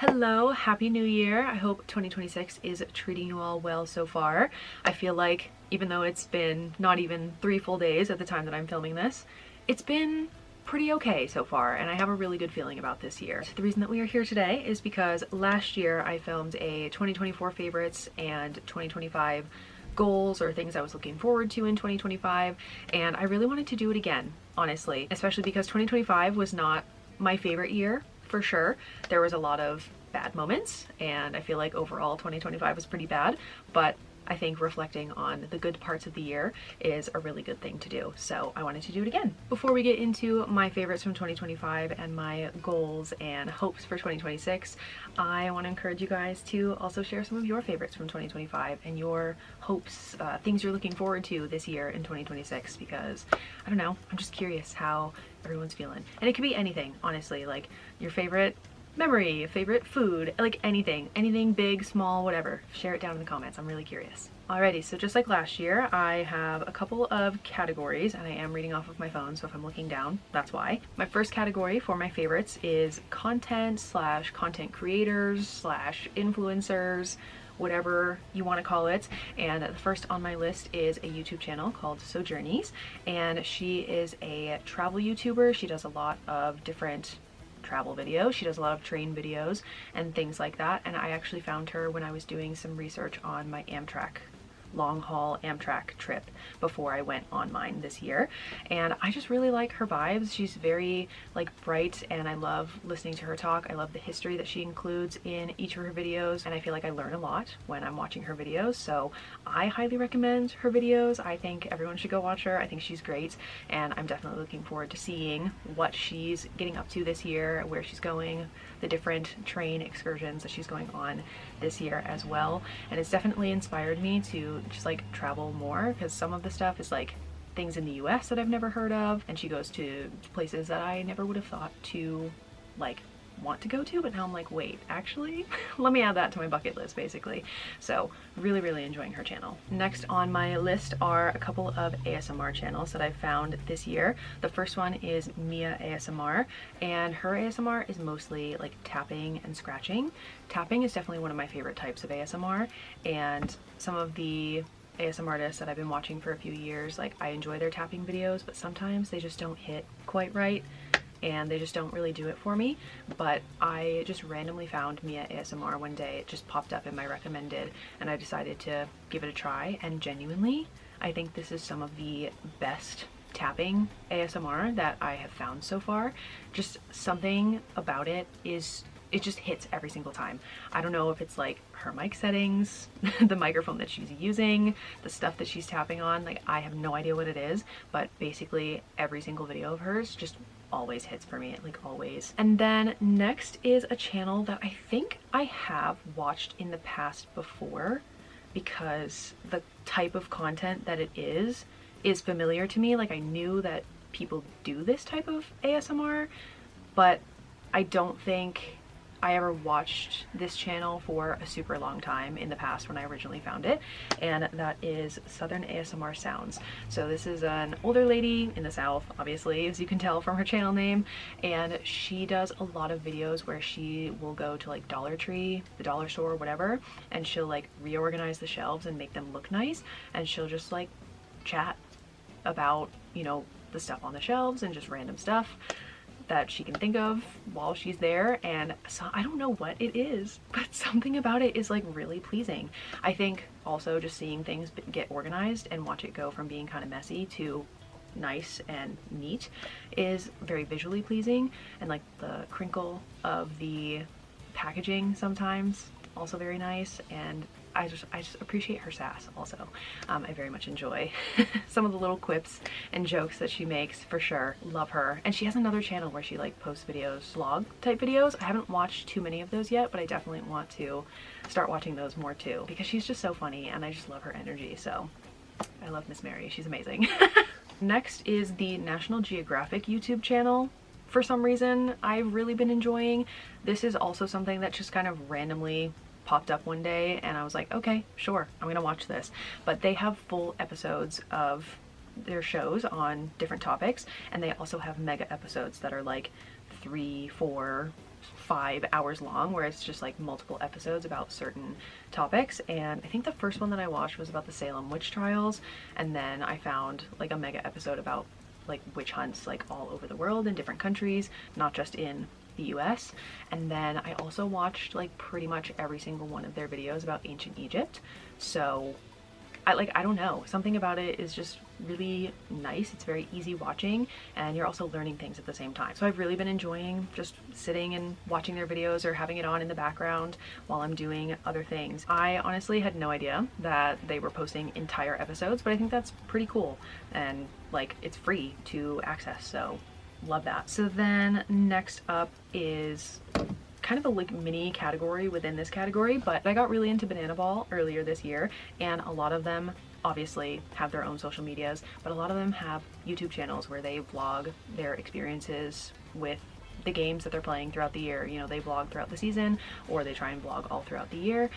Hello, happy new year. I hope 2026 is treating you all well so far. I feel like even though it's been not even 3 full days at the time that I'm filming this, it's been pretty okay so far, and I have a really good feeling about this year. The reason that we are here today is because last year I filmed a 2024 favorites and 2025 goals or things I was looking forward to in 2025, and I really wanted to do it again, honestly, especially because 2025 was not my favorite year. For sure, there was a lot of bad moments, and I feel like overall 2025 was pretty bad, but I think reflecting on the good parts of the year is a really good thing to do, so I wanted to do it again. Before we get into my favorites from 2025 and my goals and hopes for 2026, I want to encourage you guys to also share some of your favorites from 2025 and your hopes, things you're looking forward to this year in 2026, because I don't know, I'm just curious how everyone's feeling. And it could be anything, honestly, like your favorite memory, favorite food, like anything big, small, whatever. Share it down in the comments. I'm really curious. Alrighty, so just like last year, I have a couple of categories, and I am reading off of my phone, so if I'm looking down, that's why. My first category for my favorites is content / content creators / influencers, whatever you want to call it. And the first on my list is a YouTube channel called Sojourneys, and she is a travel YouTuber. She does a lot of different travel videos. She does a lot of train videos and things like that, and I actually found her when I was doing some research on my long haul Amtrak trip before I went on mine this year, and I just really like her vibes. She's very like bright, and I love listening to her talk. I love the history that she includes in each of her videos, and I feel like I learn a lot when I'm watching her videos, so I highly recommend her videos. I think everyone should go watch her. I think she's great, and I'm definitely looking forward to seeing what she's getting up to this year, where she's going, the different train excursions that she's going on this year as well. And it's definitely inspired me to just like travel more, because some of the stuff is like things in the US that I've never heard of, and she goes to places that I never would have thought to like want to go to, but now I'm like, wait, actually let me add that to my bucket list, basically. So really enjoying her channel. Next on my list are a couple of ASMR channels that I've found this year. The first one is Mia ASMR, and her ASMR is mostly like tapping and scratching. Tapping is definitely one of my favorite types of ASMR, and some of the ASMR artists that I've been watching for a few years, like I enjoy their tapping videos, but sometimes they just don't hit quite right, and they just don't really do it for me. But I just randomly found Mia ASMR one day. It just popped up in my recommended, and I decided to give it a try, and genuinely I think this is some of the best tapping ASMR that I have found so far. Just something about it just hits every single time. I don't know if it's like her mic settings, the microphone that she's using, the stuff that she's tapping on, like I have no idea what it is, but basically every single video of hers just always hits for me, like always. And then next is a channel that I think I have watched in the past before, because the type of content that it is familiar to me. Like I knew that people do this type of ASMR, but I don't think I ever watched this channel for a super long time in the past when I originally found it, and that is Southern ASMR Sounds. So this is an older lady in the South, obviously, as you can tell from her channel name, and she does a lot of videos where she will go to like Dollar Tree, the dollar store, whatever, and she'll like reorganize the shelves and make them look nice, and she'll just like chat about, you know, the stuff on the shelves and just random stuff that she can think of while she's there. And so I don't know what it is, but something about it is like really pleasing. I think also just seeing things get organized and watch it go from being kind of messy to nice and neat is very visually pleasing, and like the crinkle of the packaging sometimes also very nice, and I just appreciate her sass also. I very much enjoy some of the little quips and jokes that she makes, for sure. Love her. And she has another channel where she like posts videos, vlog type videos. I haven't watched too many of those yet, but I definitely want to start watching those more too, because she's just so funny and I just love her energy. So I love Miss Mary, she's amazing. Next is the National Geographic YouTube channel. For some reason, I've really been enjoying. This is also something that just kind of randomly popped up one day, and I was like, okay, sure, I'm gonna watch this. But they have full episodes of their shows on different topics, and they also have mega episodes that are like 3, 4, 5 hours long, where it's just like multiple episodes about certain topics. And I think the first one that I watched was about the Salem witch trials, and then I found like a mega episode about like witch hunts like all over the world in different countries, not just in the US. And then I also watched like pretty much every single one of their videos about ancient Egypt. So I don't know, something about it is just really nice. It's very easy watching, and you're also learning things at the same time. So I've really been enjoying just sitting and watching their videos or having it on in the background while I'm doing other things. I honestly had no idea that they were posting entire episodes, but I think that's pretty cool, and like it's free to access, so love that. So then next up is kind of a like mini category within this category, but I got really into Banana Ball earlier this year, and a lot of them obviously have their own social medias, but a lot of them have YouTube channels where they vlog their experiences with the games that they're playing throughout the year. You know, they vlog throughout the season, or they try and vlog all throughout the year,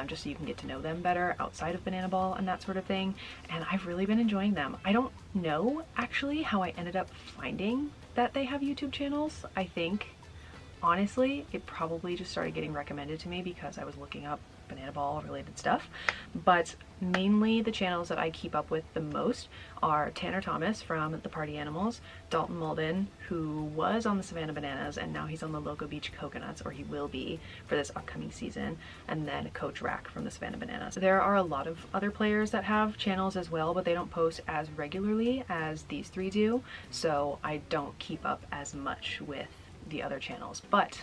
just so you can get to know them better outside of Banana Ball and that sort of thing. And I've really been enjoying them. I don't know actually how I ended up finding that they have YouTube channels. I think honestly it probably just started getting recommended to me because I was looking up Banana Ball related stuff, but mainly the channels that I keep up with the most are Tanner Thomas from the Party Animals, Dalton Malden, who was on the Savannah Bananas and now he's on the Loco Beach Coconuts, or he will be for this upcoming season, and then Coach Rack from the Savannah Bananas. There are a lot of other players that have channels as well, but they don't post as regularly as these three do, so I don't keep up as much with the other channels. But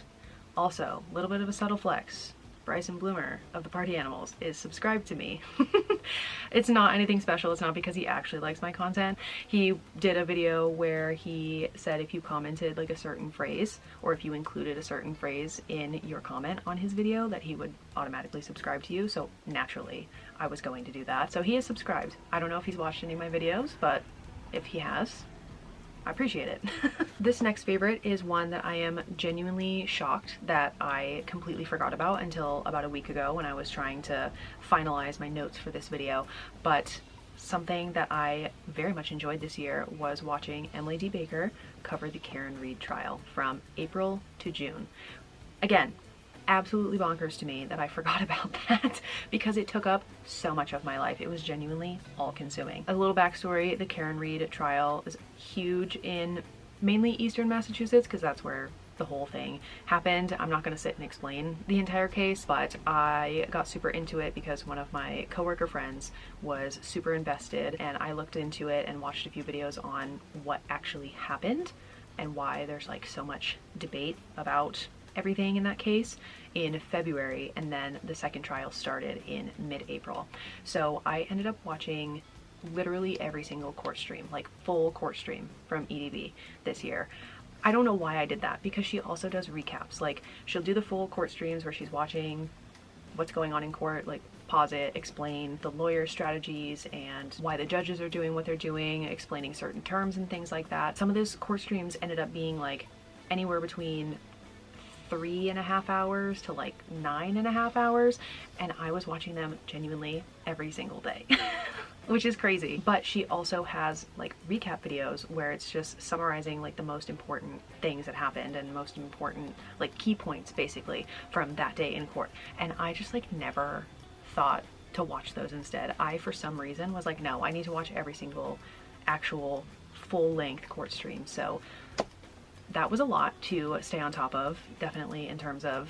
also, a little bit of a subtle flex, Bryson Bloomer of the Party Animals is subscribed to me. It's not anything special. It's not because he actually likes my content. He did a video where he said if you commented like a certain phrase, or if you included a certain phrase in your comment on his video, that he would automatically subscribe to you. So naturally I was going to do that. So he is subscribed. I don't know if he's watched any of my videos, but if he has, I appreciate it. This next favorite is one that I am genuinely shocked that I completely forgot about until about a week ago when I was trying to finalize my notes for this video. But something that I very much enjoyed this year was watching Emily D. Baker cover the Karen Read trial from April to June. Again, absolutely bonkers to me that I forgot about that because it took up so much of my life. It was genuinely all-consuming. A little backstory, the Karen Read trial is huge in mainly Eastern Massachusetts because that's where the whole thing happened. I'm not going to sit and explain the entire case, but I got super into it because one of my coworker friends was super invested, and I looked into it and watched a few videos on what actually happened and why there's like so much debate about everything in that case in February, and then the second trial started in mid-April. So I ended up watching literally every single court stream, like full court stream from EDB this year. I don't know why I did that, because she also does recaps. Like, she'll do the full court streams where she's watching what's going on in court, like pause it, explain the lawyer strategies and why the judges are doing what they're doing, explaining certain terms and things like that. Some of those court streams ended up being like anywhere between 3.5 hours to like 9.5 hours, and I was watching them genuinely every single day. Which is crazy. But she also has like recap videos where it's just summarizing like the most important things that happened and most important like key points basically from that day in court. And I just like never thought to watch those instead. I, for some reason, was like, no, I need to watch every single actual full-length court stream. So that was a lot to stay on top of, definitely, in terms of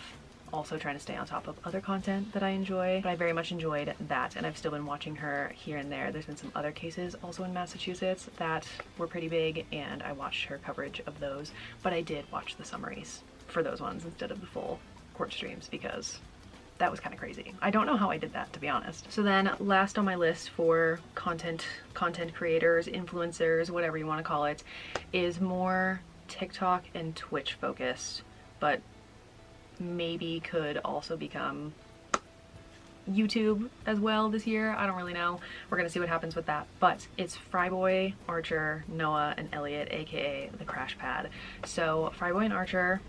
also trying to stay on top of other content that I enjoy. But I very much enjoyed that, and I've still been watching her here and there. There's been some other cases also in Massachusetts that were pretty big, and I watched her coverage of those, but I did watch the summaries for those ones instead of the full court streams because that was kind of crazy. I don't know how I did that, to be honest. So then last on my list for content creators, influencers, whatever you want to call it, is more TikTok and Twitch focused, but maybe could also become YouTube as well this year. I don't really know. We're gonna see what happens with that. But it's Fryboy, Archer, Noah, and Elliot, aka the Crash Pad. So Fryboy and Archer,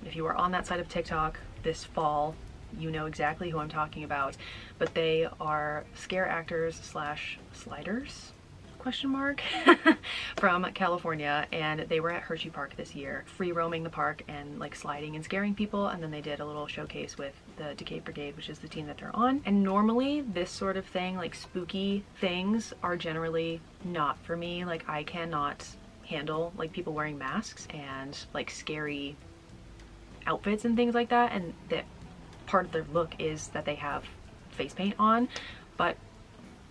if you are on that side of TikTok this fall, you know exactly who I'm talking about. But they are scare actors slash sliders. question mark from California, and they were at Hershey Park this year, free roaming the park and like sliding and scaring people. And then they did a little showcase with the Decay Brigade, which is the team that they're on. And normally this sort of thing, like spooky things, are generally not for me. Like I cannot handle like people wearing masks and like scary outfits and things like that, and that part of their look is that they have face paint on, but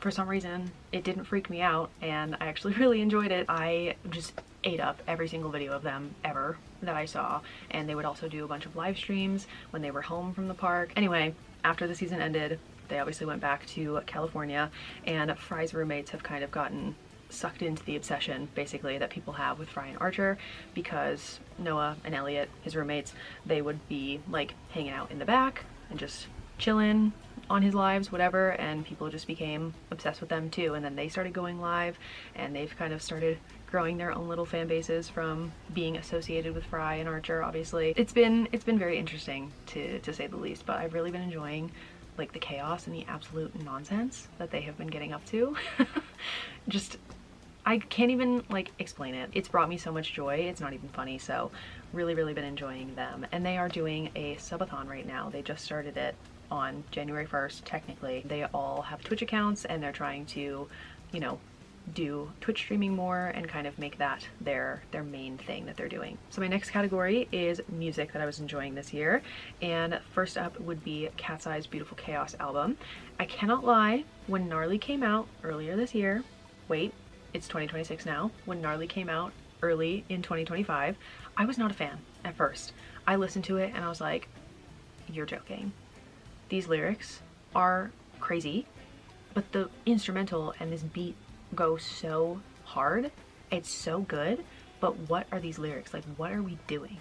for some reason it didn't freak me out and I actually really enjoyed it. I just ate up every single video of them ever that I saw, and they would also do a bunch of live streams when they were home from the park. Anyway, after the season ended, they obviously went back to California, and Fry's roommates have kind of gotten sucked into the obsession basically that people have with Fry and Archer, because Noah and Elliot, his roommates, they would be like hanging out in the back and just chilling on his lives, whatever, and people just became obsessed with them too. And then they started going live, and they've kind of started growing their own little fan bases from being associated with Fry and Archer. Obviously it's been very interesting to say the least, but I've really been enjoying like the chaos and the absolute nonsense that they have been getting up to. Just, I can't even like explain it. It's brought me so much joy, it's not even funny. So really been enjoying them. And they are doing a subathon right now. They just started it on January 1st technically. They all have Twitch accounts and they're trying to, you know, do Twitch streaming more and kind of make that their main thing that they're doing. So my next category is music that I was enjoying this year, and first up would be Cat's Eye's Beautiful Chaos album. I cannot lie, when Gnarly came out earlier this year, wait, it's 2026 now, when Gnarly came out early in 2025, I was not a fan at first. I listened to it and I was like, you're joking. These lyrics are crazy, but the instrumental and this beat go so hard. It's so good, but what are these lyrics? Like, what are we doing?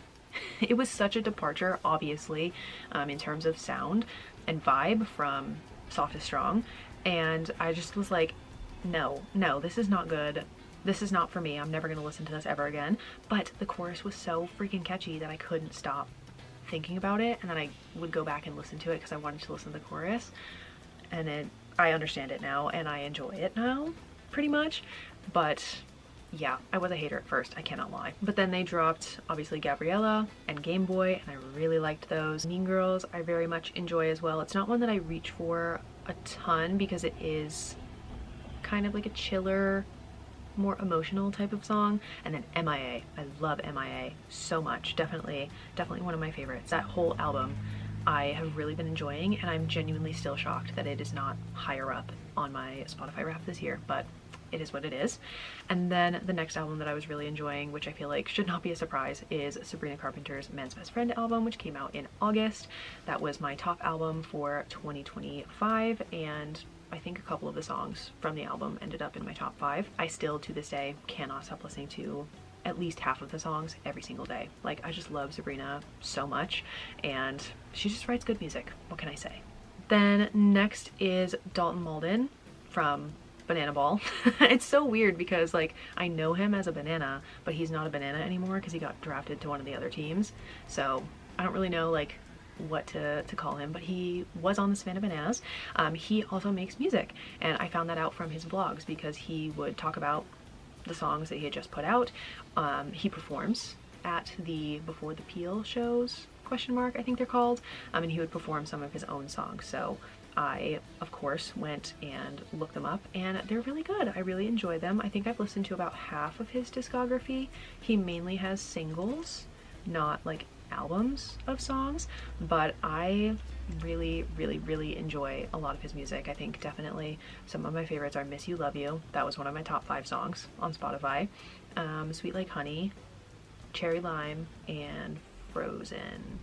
It was such a departure, obviously, in terms of sound and vibe from Soft is Strong, and I just was like, no, this is not good. This is not for me. I'm never gonna listen to this ever again. But the chorus was so freaking catchy that I couldn't stop thinking about it, and then I would go back and listen to it because I wanted to listen to the chorus, and then I understand it now and I enjoy it now pretty much. But yeah, I was a hater at first, I cannot lie. But then they dropped obviously Gabriella and Game Boy, and I really liked those. Mean Girls I very much enjoy as well. It's not one that I reach for a ton because it is kind of like a chiller, more emotional type of song. And then MIA, I love MIA so much. Definitely one of my favorites. That whole album I have really been enjoying, and I'm genuinely still shocked that it is not higher up on my Spotify Wrapped this year, but it is what it is. And then the next album that I was really enjoying, which I feel like should not be a surprise, is Sabrina Carpenter's Man's Best Friend album, which came out in August. That was my top album for 2025, and I think a couple of the songs from the album ended up in my top 5. I still to this day cannot stop listening to at least half of the songs every single day. Like, I just love Sabrina so much, and she just writes good music. What can I say? Then next is Dalton Malden from Banana Ball. It's so weird because like I know him as a banana, but he's not a banana anymore because he got drafted to one of the other teams. So I don't really know like what to call him, but he was on the Savannah Bananas. He also makes music, and I found that out from his vlogs because he would talk about the songs that he had just put out. He performs at the Before the Peel shows, question mark, I think they're called, and he would perform some of his own songs. So I, of course, went and looked them up, and they're really good. I really enjoy them. I think I've listened to about half of his discography. He mainly has singles, not like albums of songs, but I really enjoy a lot of his music. I think definitely some of my favorites are Miss You Love You. That was one of my top 5 songs on Spotify. Sweet Like Honey, Cherry Lime, and Frozen,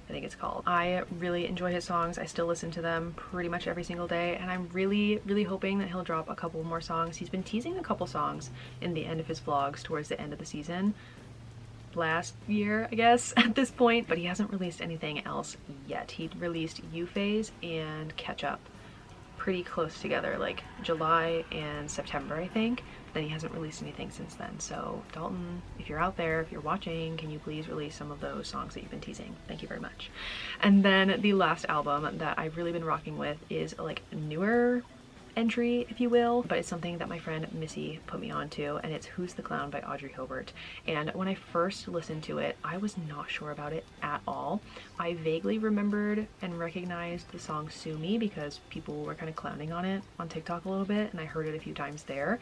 I think it's called. I really enjoy his songs. I still listen to them pretty much every single day, and I'm really hoping that he'll drop a couple more songs. He's been teasing a couple songs in the end of his vlogs towards the end of the season last year, I guess, at this point, but he hasn't released anything else yet. He released U Phase and Catch Up pretty close together, like July and September, I think. But then he hasn't released anything since then. So Dalton, if you're out there, if you're watching, can you please release some of those songs that you've been teasing? Thank you very much. And then the last album that I've really been rocking with is like newer entry, if you will, but it's something that my friend Missy put me onto, and it's Who's the Clown by Audrey Hobart. And when I first listened to it, I was not sure about it at all. I vaguely remembered and recognized the song Sue Me because people were kind of clowning on it on TikTok a little bit, and I heard it a few times there,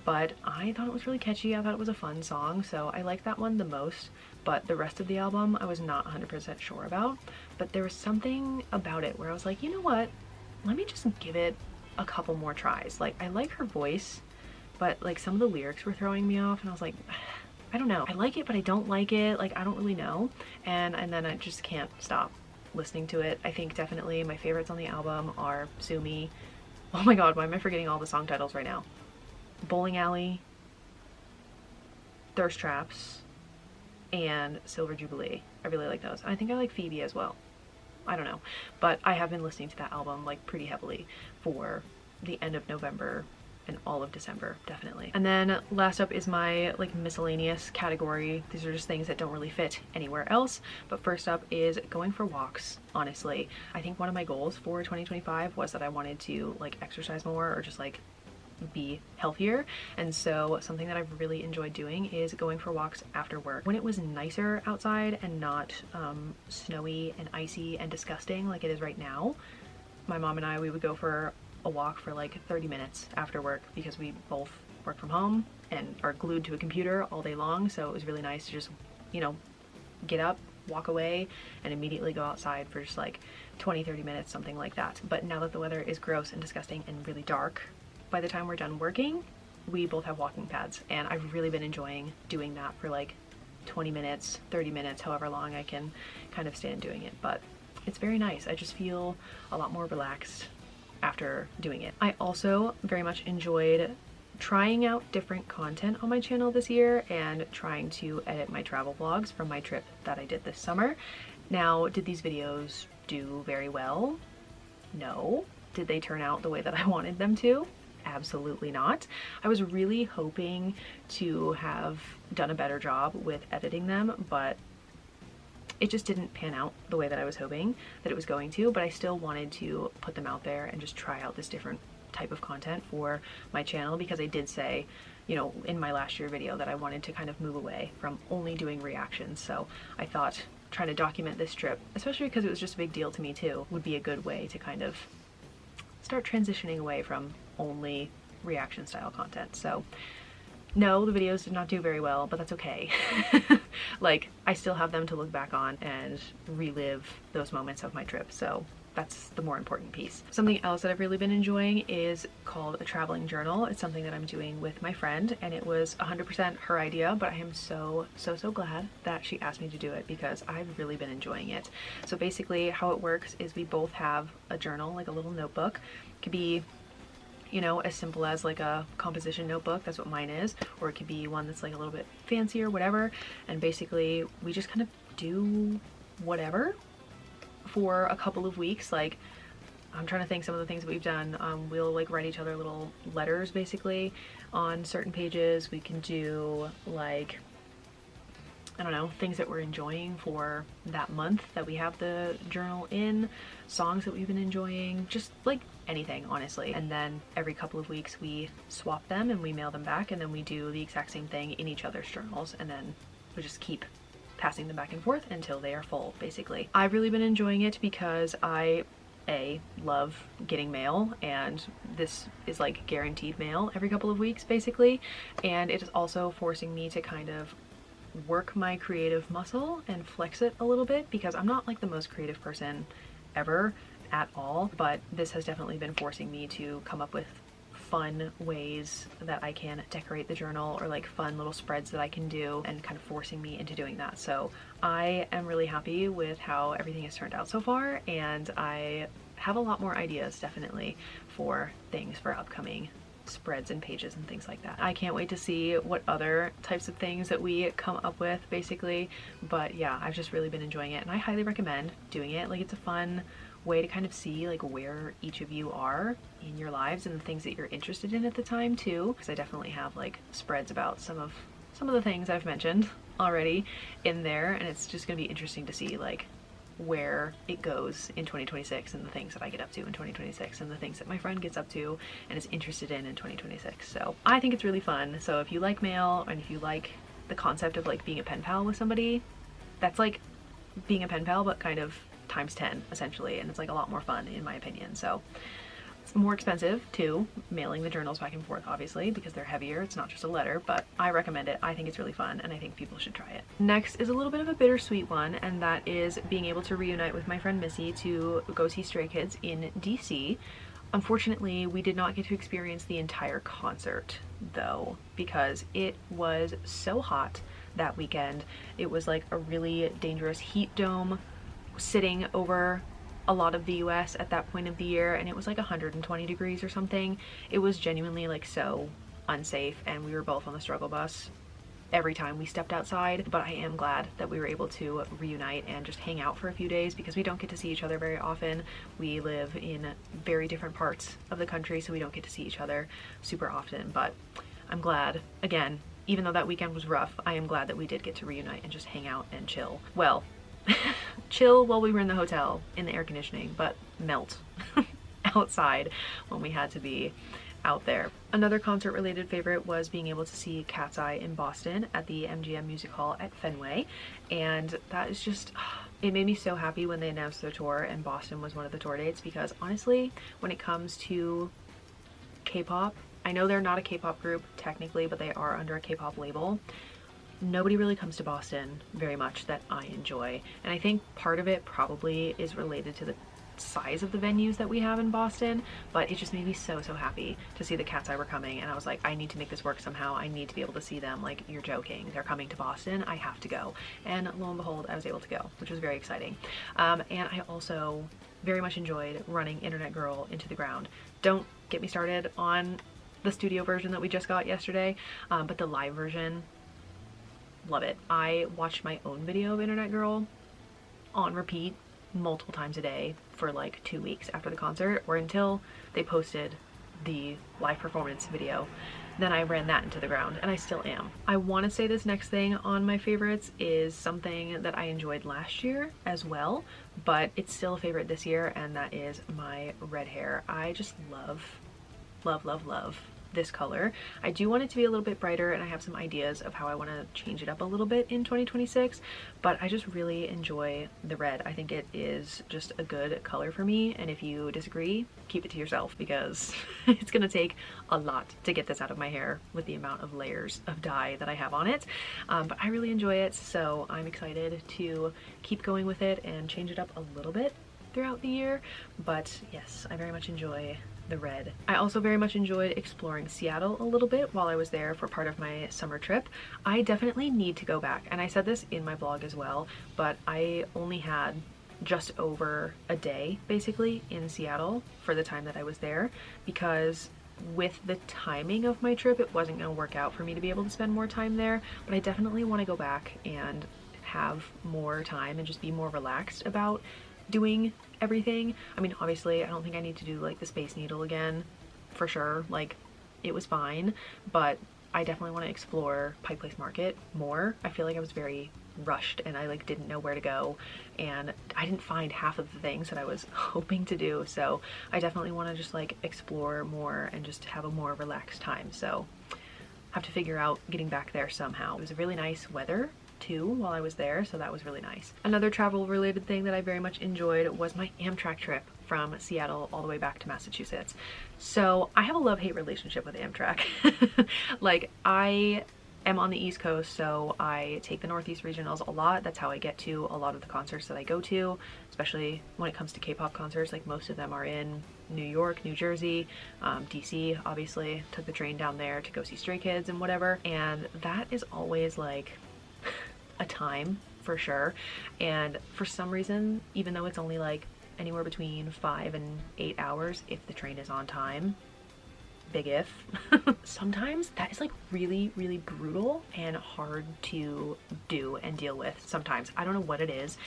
but I thought it was really catchy. I thought it was a fun song, so I liked that one the most. But the rest of the album I was not 100% sure about, but there was something about it where I was like, you know what, let me just give it a couple more tries. Like, I like her voice, but like some of the lyrics were throwing me off, and I was like, I don't know, I like it but I don't like it, like I don't really know. And then I just can't stop listening to it. I think definitely my favorites on the album are Sue Me, oh my god, why am I forgetting all the song titles right now, Bowling Alley, Thirst Traps, and Silver Jubilee. I really like those. I think I like Phoebe as well. I don't know, but I have been listening to that album like pretty heavily for the end of November and all of December, definitely. And then last up is my like miscellaneous category. These are just things that don't really fit anywhere else, but first up is going for walks. Honestly, I think one of my goals for 2025 was that I wanted to like exercise more, or just like be healthier, and so something that I've really enjoyed doing is going for walks after work when it was nicer outside and not snowy and icy and disgusting like it is right now. My mom and I, we would go for a walk for like 30 minutes after work because we both work from home and are glued to a computer all day long, so it was really nice to just, you know, get up, walk away, and immediately go outside for just like 20-30 minutes, something like that. But now that the weather is gross and disgusting and really dark, by the time we're done working, we both have walking pads, and I've really been enjoying doing that for like 20 minutes, 30 minutes, however long I can kind of stand doing it. But it's very nice. I just feel a lot more relaxed after doing it. I also very much enjoyed trying out different content on my channel this year and trying to edit my travel vlogs from my trip that I did this summer. Now, did these videos do very well? No. Did they turn out the way that I wanted them to? Absolutely not. I was really hoping to have done a better job with editing them, but it just didn't pan out the way that I was hoping that it was going to. But I still wanted to put them out there and just try out this different type of content for my channel, because I did say, you know, in my last year video that I wanted to kind of move away from only doing reactions. So I thought trying to document this trip, especially because it was just a big deal to me too, would be a good way to kind of start transitioning away from only reaction style content. So no, the videos did not do very well, but that's okay. Like, I still have them to look back on and relive those moments of my trip, so that's the more important piece. Something else that I've really been enjoying is called a traveling journal. It's something that I'm doing with my friend, and it was 100% her idea, but I am so glad that she asked me to do it because I've really been enjoying it. So basically how it works is we both have a journal, like a little notebook. It could be, you know, as simple as like a composition notebook, that's what mine is, or it could be one that's like a little bit fancier, whatever. And basically we just kind of do whatever for a couple of weeks. Like, I'm trying to think some of the things that we've done. We'll like write each other little letters basically on certain pages. We can do like, I don't know, things that we're enjoying for that month that we have the journal in, songs that we've been enjoying, just like anything, honestly. And then every couple of weeks we swap them and we mail them back, and then we do the exact same thing in each other's journals, and then we just keep passing them back and forth until they are full, basically. I've really been enjoying it because I love getting mail, and this is like guaranteed mail every couple of weeks basically, and it is also forcing me to kind of work my creative muscle and flex it a little bit, because I'm not like the most creative person ever at all, but this has definitely been forcing me to come up with fun ways that I can decorate the journal, or like fun little spreads that I can do, and kind of forcing me into doing that. So I am really happy with how everything has turned out so far, and I have a lot more ideas definitely for things for upcoming spreads and pages and things like that. I can't wait to see what other types of things that we come up with basically, but yeah, I've just really been enjoying it, and I highly recommend doing it. Like, it's a fun way to kind of see like where each of you are in your lives and the things that you're interested in at the time too, because I definitely have like spreads about some of the things I've mentioned already in there, and it's just gonna be interesting to see like where it goes in 2026 and the things that I get up to in 2026 and the things that my friend gets up to and is interested in 2026. So I think it's really fun. So if you like mail and if you like the concept of like being a pen pal with somebody, that's like being a pen pal but kind of times 10 essentially, and it's like a lot more fun in my opinion. So it's more expensive too, mailing the journals back and forth obviously because they're heavier. It's not just a letter, but I recommend it. I think it's really fun and I think people should try it. Next is a little bit of a bittersweet one, and that is being able to reunite with my friend Missy to go see Stray Kids in DC. Unfortunately, we did not get to experience the entire concert though because it was so hot that weekend. It was like a really dangerous heat dome sitting over a lot of the US at that point of the year, and it was like 120 degrees or something. It was genuinely like so unsafe, and we were both on the struggle bus every time we stepped outside. But I am glad that we were able to reunite and just hang out for a few days because we don't get to see each other very often. We live in very different parts of the country, so we don't get to see each other super often. But I'm glad, again, even though that weekend was rough, I am glad that we did get to reunite and just hang out and chill. Well, chill while we were in the hotel in the air conditioning, but melt outside when we had to be out there. Another concert related favorite was being able to see Cat's Eye in Boston at the MGM Music Hall at Fenway, and that is just, it made me so happy when they announced their tour and Boston was one of the tour dates, because honestly, when it comes to K-pop, I know they're not a K-pop group technically, but they are under a K-pop label. Nobody really comes to Boston very much that I enjoy, and I think part of it probably is related to the size of the venues that we have in Boston, but it just made me so happy to see the Cat's Eye were coming, and I was like, I need to make this work somehow. I need to be able to see them. Like, you're joking, they're coming to Boston, I have to go. And lo and behold, I was able to go, which was very exciting. And I also very much enjoyed running Internet Girl Into the Ground. Don't get me started on the studio version that we just got yesterday, but the live version, love it. I watched my own video of Internet Girl on repeat multiple times a day for like 2 weeks after the concert, or until they posted the live performance video. Then I ran that into the ground, and I still am. I want to say this next thing on my favorites is something that I enjoyed last year as well, but it's still a favorite this year, and that is my red hair. I just love this color. I do want it to be a little bit brighter, and I have some ideas of how I want to change it up a little bit in 2026, but I just really enjoy the red. I think it is just a good color for me, and if you disagree, keep it to yourself, because it's gonna take a lot to get this out of my hair with the amount of layers of dye that I have on it, but I really enjoy it, so I'm excited to keep going with it and change it up a little bit throughout the year. But yes, I very much enjoy the red. I also very much enjoyed exploring Seattle a little bit while I was there for part of my summer trip. I definitely need to go back, and I said this in my blog as well, but I only had just over a day basically in Seattle for the time that I was there, because with the timing of my trip it wasn't going to work out for me to be able to spend more time there. But I definitely want to go back and have more time and just be more relaxed about doing everything. I mean, obviously I don't think I need to do like the Space Needle again, for sure, like it was fine, but I definitely want to explore Pike Place Market more. I feel like I was very rushed and I like didn't know where to go, and I didn't find half of the things that I was hoping to do, so I definitely want to just like explore more and just have a more relaxed time. So have to figure out getting back there somehow. It was a really nice weather too while I was there, so that was really nice. Another travel related thing that I very much enjoyed was my Amtrak trip from Seattle all the way back to Massachusetts. So I have a love-hate relationship with Amtrak. Like, I am on the East Coast, so I take the Northeast regionals a lot. That's how I get to a lot of the concerts that I go to, especially when it comes to K-pop concerts. Like, most of them are in New York, New Jersey, DC, obviously. Took the train down there to go see Stray Kids and whatever, and that is always like a time for sure. And for some reason, even though it's only like anywhere between 5 and 8 hours if the train is on time, big if, sometimes that is like really brutal and hard to do and deal with sometimes. I don't know what it is.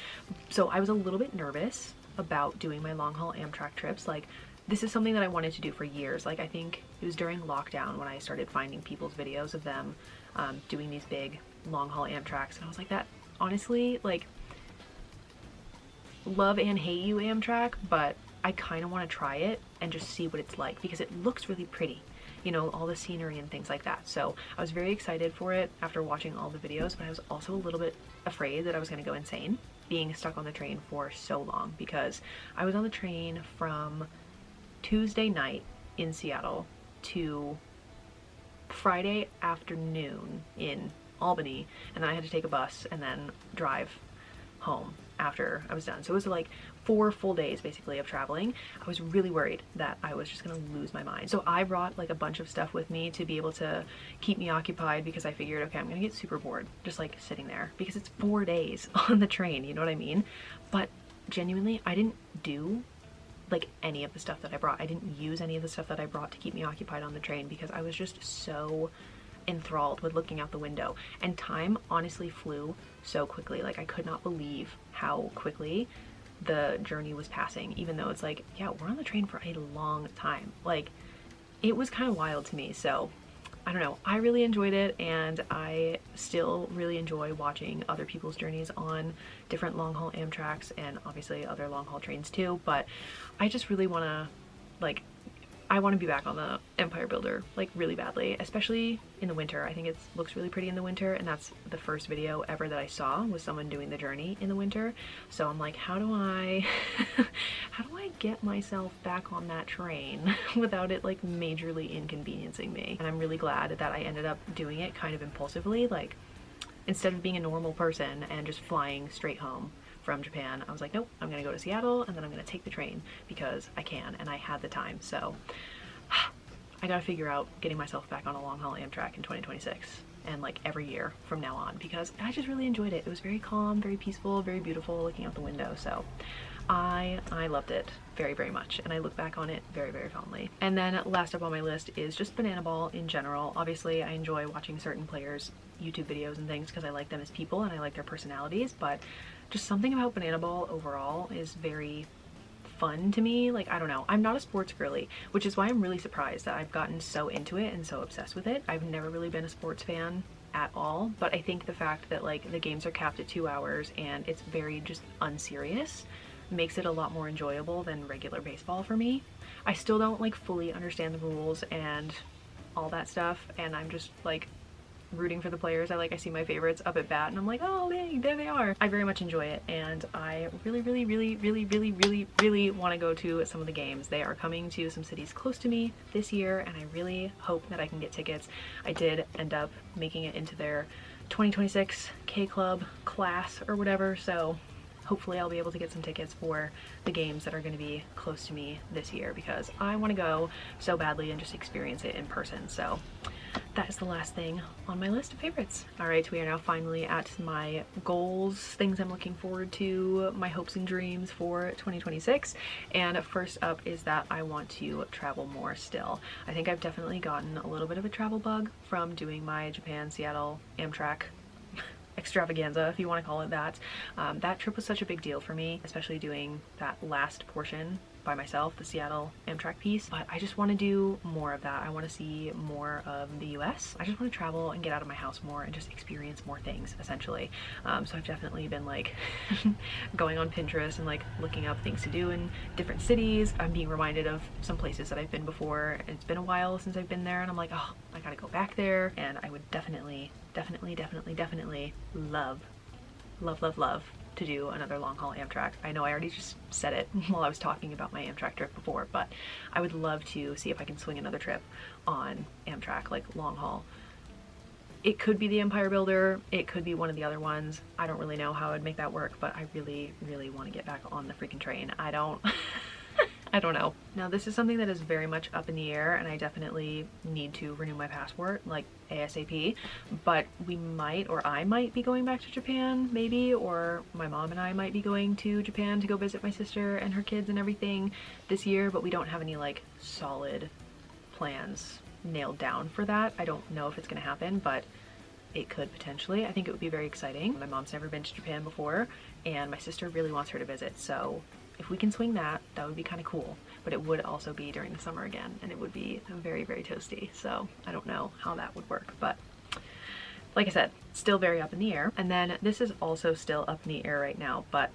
So I was a little bit nervous about doing my long haul Amtrak trips. Like, this is something that I wanted to do for years. Like, I think it was during lockdown when I started finding people's videos of them doing these big long haul Amtraks, and I was like, that honestly, like, love and hate you Amtrak, but I kind of want to try it and just see what it's like because it looks really pretty. You know, all the scenery and things like that. So I was very excited for it after watching all the videos, but I was also a little bit afraid that I was going to go insane being stuck on the train for so long, because I was on the train from Tuesday night in Seattle to Friday afternoon in Albany, and then I had to take a bus and then drive home after I was done. So it was like 4 full days basically of traveling. I was really worried that I was just gonna lose my mind. So I brought like a bunch of stuff with me to be able to keep me occupied, because I figured, okay, I'm gonna get super bored just like sitting there, because it's 4 days on the train, you know what I mean? But genuinely, I didn't do like any of the stuff that I brought. I didn't use any of the stuff that I brought to keep me occupied on the train, because I was just so enthralled with looking out the window, and time honestly flew so quickly. Like I could not believe how quickly the journey was passing, even though it's like, yeah, we're on the train for a long time. Like it was kind of wild to me. So I don't know, I really enjoyed it, and I still really enjoy watching other people's journeys on different long haul Amtraks and obviously other long haul trains too. But I just really want to, like, I want to be back on the Empire Builder like really badly, especially in the winter. I think it looks really pretty in the winter, and that's the first video ever that I saw was someone doing the journey in the winter. So I'm like, how do I how do I get myself back on that train without it like majorly inconveniencing me? And I'm really glad that I ended up doing it kind of impulsively. Like instead of being a normal person and just flying straight home from Japan, I was like, nope, I'm gonna go to Seattle and then I'm gonna take the train because I can, and I had the time. So I gotta figure out getting myself back on a long haul Amtrak in 2026 and like every year from now on, because I just really enjoyed it. It was very calm, very peaceful, very beautiful looking out the window. So I loved it very, very much, and I look back on it very, very fondly. And then last up on my list is just Banana Ball in general. Obviously I enjoy watching certain players' YouTube videos and things because I like them as people and I like their personalities, but just something about Banana Ball overall is very fun to me. Like, I don't know, I'm not a sports girly, which is why I'm really surprised that I've gotten so into it and so obsessed with it. I've never really been a sports fan at all, but I think the fact that like the games are capped at 2 hours and it's very just unserious makes it a lot more enjoyable than regular baseball for me. I still don't like fully understand the rules and all that stuff, and I'm just like rooting for the players. I see my favorites up at bat and I'm like, oh dang, there they are. I very much enjoy it, and I really want to go to some of the games. They are coming to some cities close to me this year, and I really hope that I can get tickets. I did end up making it into their 2026 K Club class or whatever, so hopefully I'll be able to get some tickets for the games that are going to be close to me this year, because I want to go so badly and just experience it in person. So that is the last thing on my list of favorites. All right, we are now finally at my goals, things I'm looking forward to, my hopes and dreams for 2026. And first up is that I want to travel more still. I think I've definitely gotten a little bit of a travel bug from doing my Japan, Seattle, Amtrak extravaganza, if you want to call it that. That trip was such a big deal for me, especially doing that last portion by myself, the Seattle Amtrak piece. But I just want to do more of that. I want to see more of the US. I just want to travel and get out of my house more and just experience more things, essentially. So I've definitely been like going on Pinterest and like looking up things to do in different cities. I'm being reminded of some places that I've been before. It's been a while since I've been there, and I'm like, oh, I gotta go back there. And I would definitely love to do another long haul Amtrak. I know I already just said it while I was talking about my Amtrak trip before, but I would love to see if I can swing another trip on Amtrak, like long haul. It could be the Empire Builder, it could be one of the other ones. I don't really know how I'd make that work, but I really want to get back on the freaking train. I don't know. Now this is something that is very much up in the air, and I definitely need to renew my passport like ASAP, but we might, or I might be going back to Japan maybe, or my mom and I might be going to Japan to go visit my sister and her kids and everything this year, but we don't have any like solid plans nailed down for that. I don't know if it's gonna happen, but it could potentially. I think it would be very exciting. My mom's never been to Japan before, and my sister really wants her to visit, so if we can swing that, that would be kind of cool. But it would also be during the summer again, and it would be very toasty. So I don't know how that would work, but like I said, still very up in the air. And then this is also still up in the air right now, but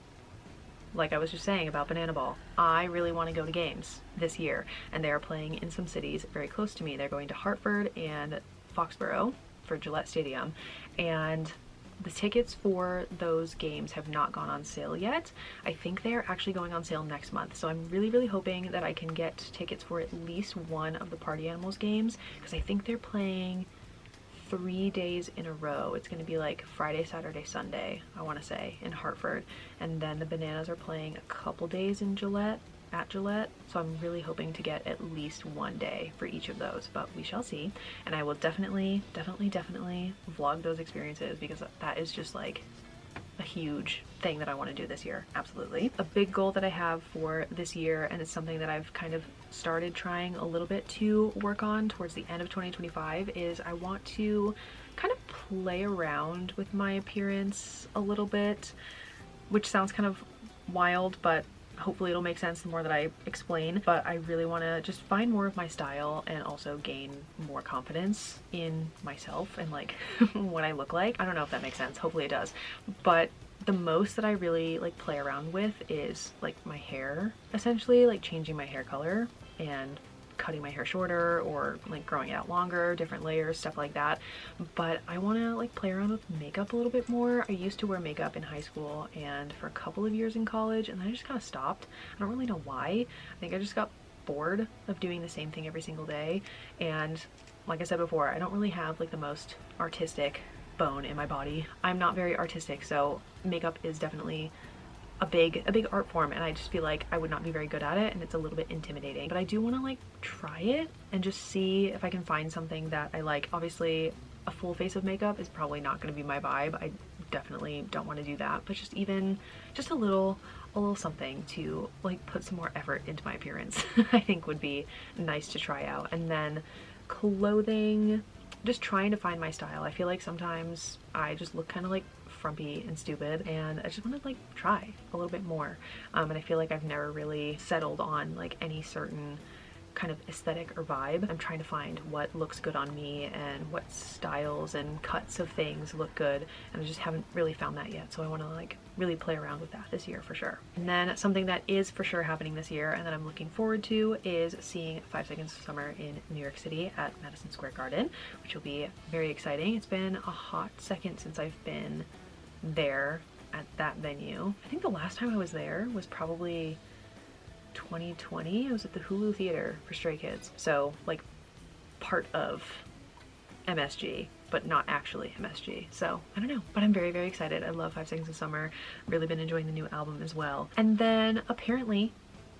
like I was just saying about Banana Ball, I really want to go to games this year, and they are playing in some cities very close to me. They're going to Hartford and Foxborough for Gillette Stadium, and the tickets for those games have not gone on sale yet. I think they're actually going on sale next month, so I'm really hoping that I can get tickets for at least one of the Party Animals games, because I think they're playing 3 days in a row. It's going to be like Friday, Saturday, Sunday, I want to say, in Hartford, and then the Bananas are playing a couple days in Gillette, at Gillette, so I'm really hoping to get at least one day for each of those, but we shall see. And I will definitely vlog those experiences, because that is just like a huge thing that I want to do this year. Absolutely. A big goal that I have for this year, and it's something that I've kind of started trying a little bit to work on towards the end of 2025, is I want to kind of play around with my appearance a little bit, which sounds kind of wild, but hopefully it'll make sense the more that I explain. But I really want to just find more of my style and also gain more confidence in myself and like what I look like. I don't know if that makes sense. Hopefully it does. But the most that I really like play around with is like my hair, essentially, like changing my hair color and cutting my hair shorter or like growing it out longer, different layers, stuff like that. But I want to like play around with makeup a little bit more. I used to wear makeup in high school and for a couple of years in college, and then I just kind of stopped. I don't really know why. I think I just got bored of doing the same thing every single day. And like I said before, I don't really have like the most artistic bone in my body. I'm not very artistic, so makeup is definitely a big art form, and I just feel like I would not be very good at it, and it's a little bit intimidating. But I do want to like try it and just see if I can find something that I like. Obviously a full face of makeup is probably not going to be my vibe. I definitely don't want to do that, but just a little something to like put some more effort into my appearance I think would be nice to try out. And then clothing, just trying to find my style. I feel like sometimes I just look kind of like frumpy and stupid, and I just want to like try a little bit more. And I feel like I've never really settled on like any certain kind of aesthetic or vibe. I'm trying to find what looks good on me and what styles and cuts of things look good, and I just haven't really found that yet. So I want to like really play around with that this year for sure. And then something that is for sure happening this year and that I'm looking forward to is seeing 5 Seconds of Summer in New York City at Madison Square Garden, which will be very exciting. It's been a hot second since I've been there at that venue. I think the last time I was there was probably 2020. I was at the Hulu Theater for Stray Kids, so like part of MSG but not actually MSG, so I don't know, but I'm very excited. I love 5 Seconds of Summer. Really been enjoying the new album as well. And then apparently,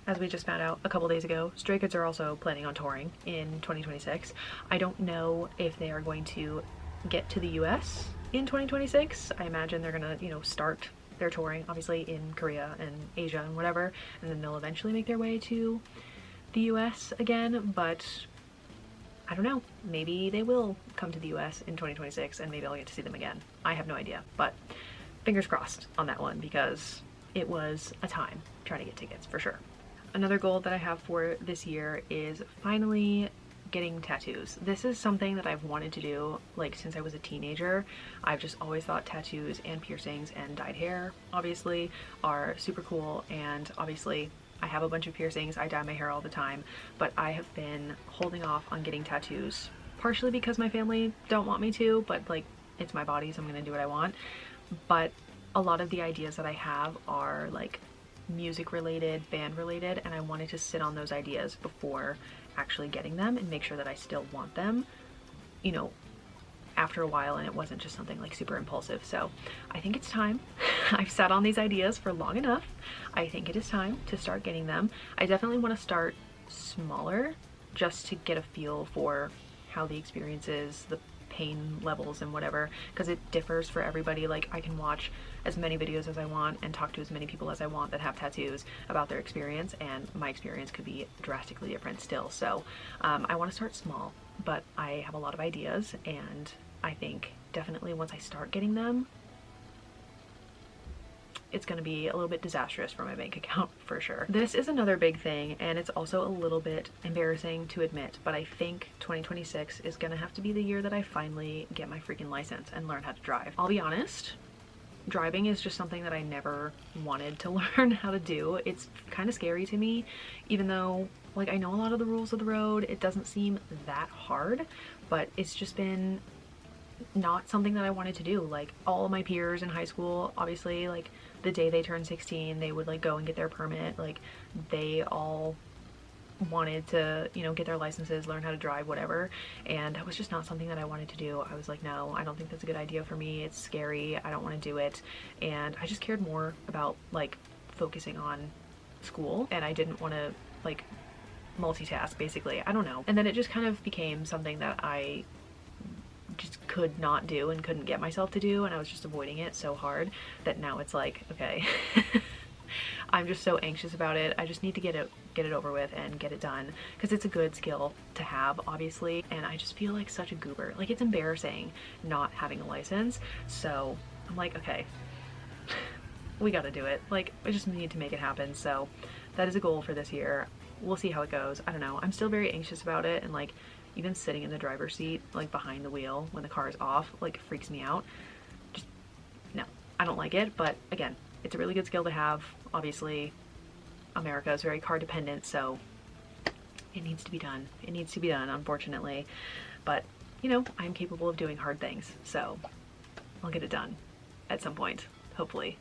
as we just found out a couple days ago, Stray Kids are also planning on touring in 2026. I don't know if they are going to get to the US in 2026. I imagine they're gonna, you know, start their touring obviously in Korea and Asia and whatever, and then they'll eventually make their way to the US again. But I don't know, maybe they will come to the US in 2026 and maybe I'll get to see them again. I have no idea, but fingers crossed on that one, because it was a time trying to get tickets for sure. Another goal that I have for this year is finally getting tattoos. This is something that I've wanted to do like since I was a teenager. I've just always thought tattoos and piercings and dyed hair obviously are super cool, and obviously I have a bunch of piercings. I dye my hair all the time, but I have been holding off on getting tattoos, partially because my family don't want me to, but like it's my body, so I'm gonna do what I want. But a lot of the ideas that I have are like music related, band related, and I wanted to sit on those ideas before actually getting them and make sure that I still want them, you know, after a while, and it wasn't just something like super impulsive. So I think it's time. I've sat on these ideas for long enough. I think it is time to start getting them. I definitely want to start smaller just to get a feel for how the experience is, the pain levels and whatever, because it differs for everybody. Like I can watch as many videos as I want and talk to as many people as I want that have tattoos about their experience, and my experience could be drastically different still. So I want to start small, but I have a lot of ideas, and I think definitely once I start getting them, it's going to be a little bit disastrous for my bank account for sure. This is another big thing, and it's also a little bit embarrassing to admit, but I think 2026 is going to have to be the year that I finally get my freaking license and learn how to drive. I'll be honest, driving is just something that I never wanted to learn how to do. It's kind of scary to me, even though like I know a lot of the rules of the road. It doesn't seem that hard, but it's just been not something that I wanted to do. Like all of my peers in high school, obviously, like the day they turned 16, they would like go and get their permit. Like they all wanted to, you know, get their licenses, learn how to drive, whatever, and that was just not something that I wanted to do. I was like, no, I don't think that's a good idea for me. It's scary. I don't want to do it. And I just cared more about like focusing on school, and I didn't want to like multitask, basically. I don't know. And then it just kind of became something that I just could not do and couldn't get myself to do, and I was just avoiding it so hard that now it's like, okay, I'm just so anxious about it. I just need to get it over with and get it done, because it's a good skill to have, obviously, and I just feel like such a goober. Like, it's embarrassing not having a license, so I'm like, okay, we gotta do it. Like, I just need to make it happen. So that is a goal for this year. We'll see how it goes. I don't know. I'm still very anxious about it, and like even sitting in the driver's seat, like behind the wheel when the car is off, like freaks me out. Just, no, I don't like it. But again, it's a really good skill to have. Obviously, America is very car dependent, so it needs to be done. It needs to be done, unfortunately. But, you know, I'm capable of doing hard things, so I'll get it done at some point, hopefully.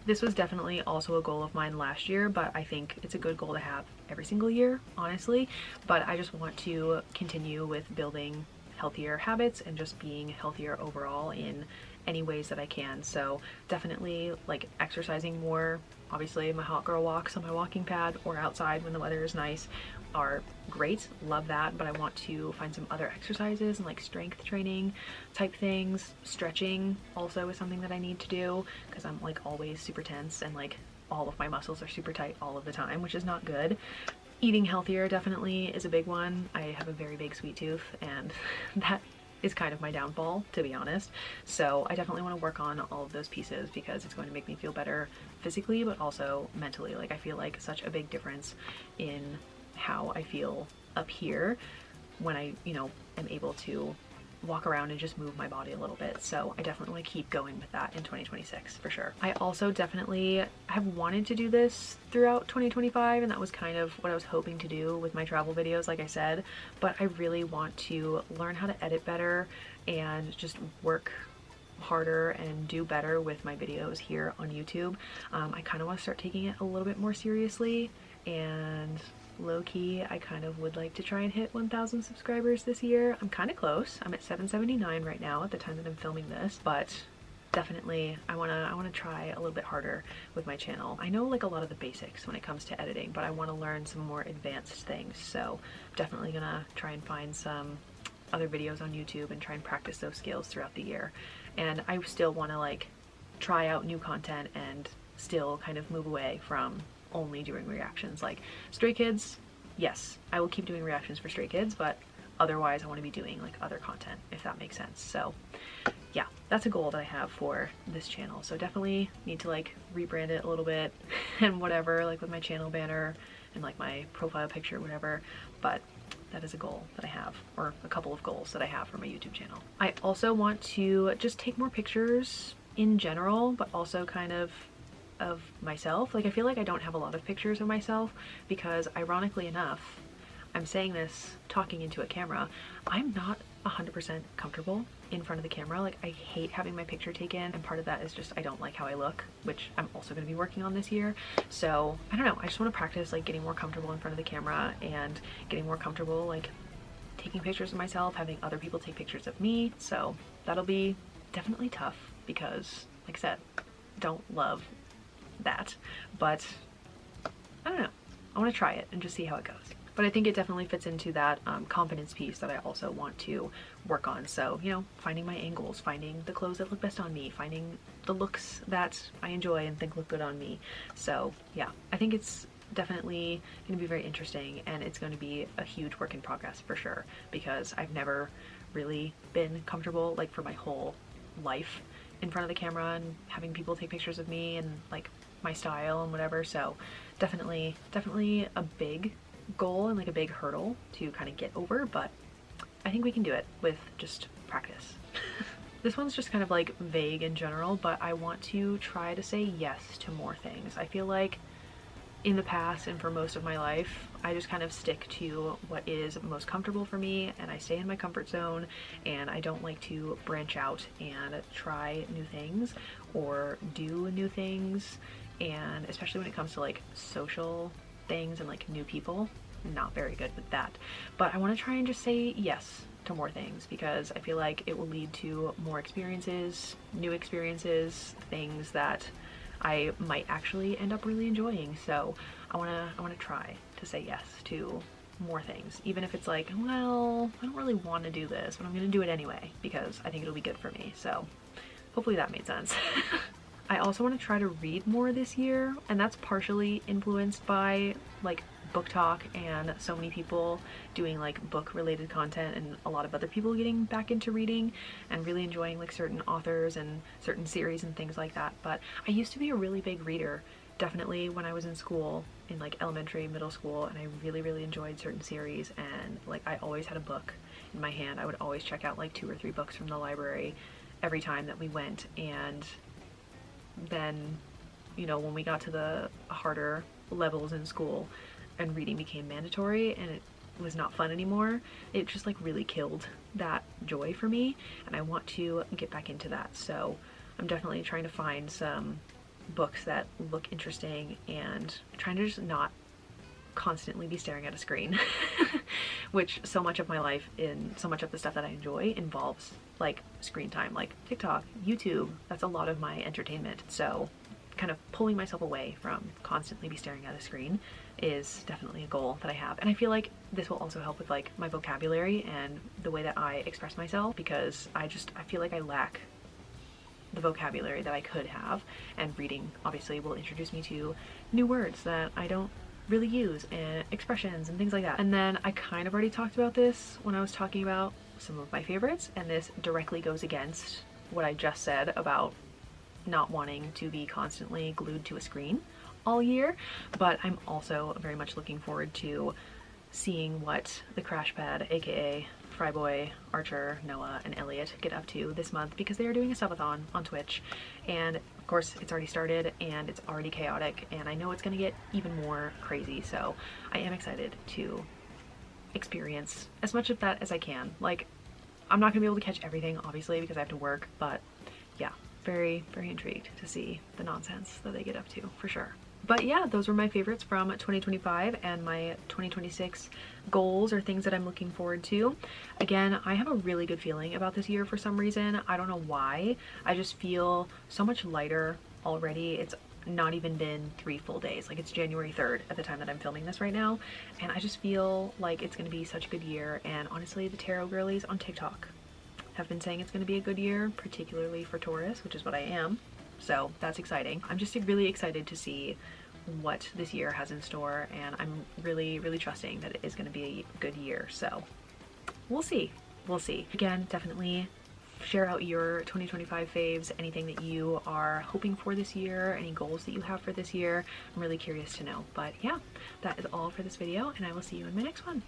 This was definitely also a goal of mine last year, but I think it's a good goal to have every single year, honestly. But I just want to continue with building healthier habits and just being healthier overall in any ways that I can. So definitely like exercising more. Obviously my hot girl walks on my walking pad or outside when the weather is nice are great, love that, but I want to find some other exercises and like strength training type things. Stretching also is something that I need to do, because I'm like always super tense and like all of my muscles are super tight all of the time, which is not good. Eating healthier definitely is a big one. I have a very big sweet tooth, and that is kind of my downfall, to be honest. So I definitely want to work on all of those pieces, because it's going to make me feel better physically, but also mentally. Like I feel like such a big difference in how I feel up here when I, you know, am able to walk around and just move my body a little bit. So I definitely want to keep going with that in 2026 for sure. I also definitely have wanted to do this throughout 2025, and that was kind of what I was hoping to do with my travel videos, like I said, but I really want to learn how to edit better and just work harder and do better with my videos here on YouTube. I kind of want to start taking it a little bit more seriously, and low-key I kind of would like to try and hit 1,000 subscribers this year. I'm kind of close. I'm at 779 right now at the time that I'm filming this, but definitely I want to try a little bit harder with my channel. I know like a lot of the basics when it comes to editing, but I want to learn some more advanced things. So I'm definitely gonna try and find some other videos on YouTube and try and practice those skills throughout the year. And I still want to like try out new content and still kind of move away from only doing reactions. Like Stray Kids, yes, I will keep doing reactions for Stray Kids, but otherwise I want to be doing like other content, if that makes sense. So yeah, that's a goal that I have for this channel. So definitely need to like rebrand it a little bit and whatever, like with my channel banner and like my profile picture, whatever. But that is a goal that I have, or a couple of goals that I have for my YouTube channel. I also want to just take more pictures in general, but also kind of myself. Like I feel like I don't have a lot of pictures of myself, because ironically enough, I'm saying this talking into a camera, I'm not 100% comfortable in front of the camera. Like I hate having my picture taken, and part of that is just I don't like how I look, which I'm also going to be working on this year. So I don't know, I just want to practice like getting more comfortable in front of the camera and getting more comfortable like taking pictures of myself, having other people take pictures of me. So that'll be definitely tough, because like I said, don't love that, but I don't know, I want to try it and just see how it goes. But I think it definitely fits into that confidence piece that I also want to work on. So, you know, finding my angles, finding the clothes that look best on me, finding the looks that I enjoy and think look good on me. So yeah, I think it's definitely going to be very interesting, and it's going to be a huge work in progress for sure, because I've never really been comfortable like for my whole life in front of the camera and having people take pictures of me and like my style and whatever. So definitely a big goal and like a big hurdle to kind of get over, but I think we can do it with just practice. This one's just kind of like vague in general, but I want to try to say yes to more things. I feel like in the past and for most of my life, I just kind of stick to what is most comfortable for me, and I stay in my comfort zone, and I don't like to branch out and try new things or do new things. And especially when it comes to like social things and like new people, not very good with that. But I want to try and just say yes to more things, because I feel like it will lead to more experiences, new experiences, things that I might actually end up really enjoying. So I want to try to say yes to more things, even if it's like, well, I don't really want to do this, but I'm going to do it anyway because I think it'll be good for me. So hopefully that made sense. I also want to try to read more this year, and that's partially influenced by like book talk and so many people doing like book related content, and a lot of other people getting back into reading and really enjoying like certain authors and certain series and things like that. But I used to be a really big reader, definitely when I was in school, in like elementary, middle school, and I really enjoyed certain series, and like I always had a book in my hand. I would always check out like 2 or 3 books from the library every time that we went. And then, you know, when we got to the harder levels in school and reading became mandatory and it was not fun anymore, it just like really killed that joy for me, and I want to get back into that. So I'm definitely trying to find some books that look interesting and trying to just not constantly be staring at a screen, which so much of my life and so much of the stuff that I enjoy involves like screen time, like TikTok, YouTube. That's a lot of my entertainment. So kind of pulling myself away from constantly be staring at a screen is definitely a goal that I have. And I feel like this will also help with like my vocabulary and the way that I express myself, because I feel like I lack the vocabulary that I could have, and reading obviously will introduce me to new words that I don't really use, and expressions and things like that. And then I kind of already talked about this when I was talking about some of my favorites, and this directly goes against what I just said about not wanting to be constantly glued to a screen all year. But I'm also very much looking forward to seeing what the Crash Pad, aka Fryboy, Archer, Noah, and Elliot get up to this month, because they are doing a subathon on Twitch, and of course it's already started and it's already chaotic, and I know it's gonna get even more crazy. So I am excited to experience as much of that as I can. Like, I'm not gonna be able to catch everything obviously because I have to work, but yeah, very intrigued to see the nonsense that they get up to for sure. But yeah, those were my favorites from 2025 and my 2026 goals, or things that I'm looking forward to. Again, I have a really good feeling about this year for some reason. I don't know why. I just feel so much lighter already. It's not even been 3 full days. Like, it's January 3rd at the time that I'm filming this right now, and I just feel like it's gonna be such a good year. And honestly, the tarot girlies on TikTok have been saying it's gonna be a good year, particularly for Taurus, which is what I am. So that's exciting. I'm just really excited to see what this year has in store, and I'm really trusting that it is going to be a good year. So we'll see. Again, definitely share out your 2025 faves, anything that you are hoping for this year, any goals that you have for this year. I'm really curious to know. But yeah, that is all for this video, and I will see you in my next one.